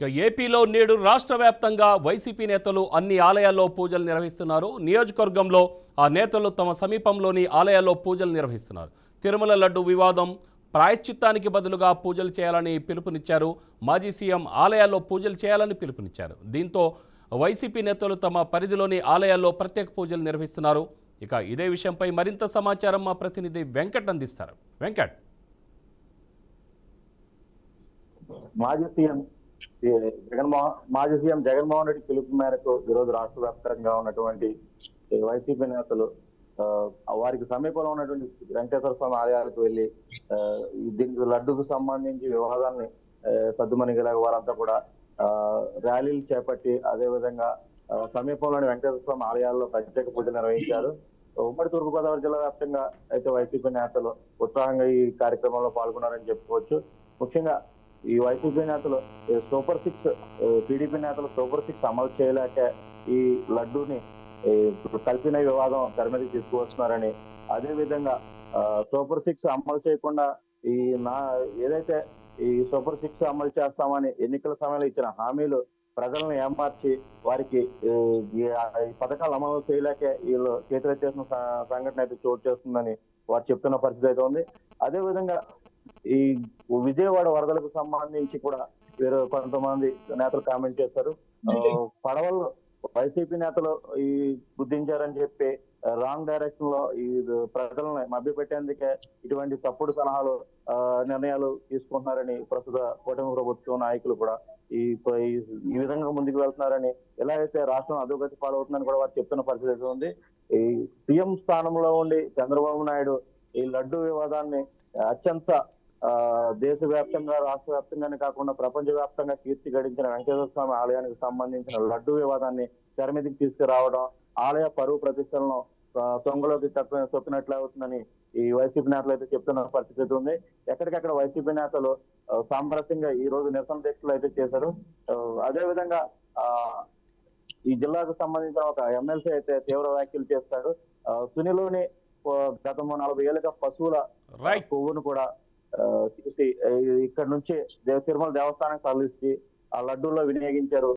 ఇక ఏపీలో నేడు రాష్ట్ర వ్యాప్తంగా వైసీపీ నేతలు అన్ని ఆలయాల్లో పూజలు నిర్వహిస్తున్నారు. నియోజకవర్గంలో ఆ నేతలు తమ సమీపంలోని ఆలయాల్లో పూజలు నిర్వహిస్తున్నారు. తిరుమల లడ్డు వివాదం ప్రాయశ్చిత్తానికి బదులుగా పూజలు చేయాలని పిలుపునిచ్చారు. మాజీ సీఎం ఆలయాల్లో పూజలు చేయాలని పిలుపునిచ్చారు. దీంతో వైసీపీ నేతలు తమ పరిధిలోని ఆలయాల్లో ప్రత్యేక పూజలు నిర్వహిస్తున్నారు. ఇక ఇదే విషయంపై మరింత సమాచారం మా ప్రతినిధి వెంకట్ అందిస్తారు. వెంకట్. మాజీ సీఎం జగన్మోహన్ రెడ్డి పిలుపు మేరకు ఈరోజు రాష్ట్ర వ్యాప్తంగా ఉన్నటువంటి వైసీపీ నేతలు వారికి సమీపంలో ఉన్నటువంటి వెంకటేశ్వర స్వామి ఆలయాలకు వెళ్లి దీనికి లడ్డుకు సంబంధించి వివాదాన్ని సద్దుమణిగేలా వారంతా కూడా ర్యాలీలు చేపట్టి అదేవిధంగా సమీపంలోని వెంకటేశ్వర స్వామి ఆలయాల్లో ప్రత్యేక పూజలు నిర్వహించారు. ఉమ్మడి తూర్పుగోదావరి జిల్లా వ్యాప్తంగా అయితే వైసీపీ నేతలు ఉత్సాహంగా ఈ కార్యక్రమంలో పాల్గొన్నారని చెప్పుకోవచ్చు. ముఖ్యంగా ఈ వైసీపీ నేతలు సూపర్ 6 టీడీపీ నేతలు సూపర్ 6 అమలు చేయలేక ఈ లడ్డూని కలిపిన వివాదం తెర మీదకి తీసుకువస్తున్నారని, అదే విధంగా సూపర్ 6 అమలు చేయకుండా ఏదైతే ఈ సూపర్ 6 అమలు చేస్తామని ఎన్నికల సమయంలో ఇచ్చిన హామీలు ప్రజలను ఏమార్చి వారికి ఈ పథకాలు అమలు చేయలేక వీళ్ళు చేతులెత్తేసిన సంఘటన అయితే చోటు చేస్తుందని వారు చెప్తున్న పరిస్థితి అయితే ఉంది. అదే విధంగా ఈ విజయవాడ వరదలకు సంబంధించి కూడా వీరు కొంతమంది నేతలు కామెంట్ చేశారు. పడవలు వైసీపీ నేతలు ఈ గుర్తించారని చెప్పి రాంగ్ డైరెక్షన్ లో ఈ ప్రజలను మభ్యపెట్టేందుకే ఇటువంటి తప్పుడు సలహాలు నిర్ణయాలు తీసుకుంటున్నారని ప్రస్తుత కూటమి ప్రభుత్వ నాయకులు కూడా ఈ విధంగా ముందుకు వెళ్తున్నారని, ఎలా అయితే రాష్ట్రం అధోగతి పాలవుతుందని కూడా వారు చెప్తున్న పరిస్థితి ఉంది. ఈ సీఎం స్థానంలో ఉండి చంద్రబాబు నాయుడు ఈ లడ్డు వివాదాన్ని అత్యంత దేశవ్యాప్తంగా రాష్ట్ర వ్యాప్తంగానే కాకుండా ప్రపంచ వ్యాప్తంగా కీర్తి గడించిన వెంకటేశ్వర స్వామి ఆలయానికి సంబంధించిన లడ్డు వివాదాన్ని తెర మీదకి తీసుకురావడం ఆలయ పరువు ప్రతిష్టలను తొంగలోకి తొక్కినట్లు అవుతుందని ఈ వైసీపీ నేతలు అయితే చెప్తున్న పరిస్థితి ఉంది. ఎక్కడికక్కడ వైసీపీ నేతలు సామరస్యంగా ఈ రోజు నిరసన దీక్షలు అయితే చేశారు. అదే విధంగా ఈ జిల్లాకు సంబంధించిన ఒక ఎమ్మెల్సీ అయితే తీవ్ర వ్యాఖ్యలు చేస్తాడు. తునిలోని గత 40 ఏళ్ళుగా పశువుల కొవ్వును కూడా తీసి ఇక్కడ నుంచి తిరుమల దేవస్థానానికి తరలించి ఆ లడ్డూల్లో వినియోగించారు.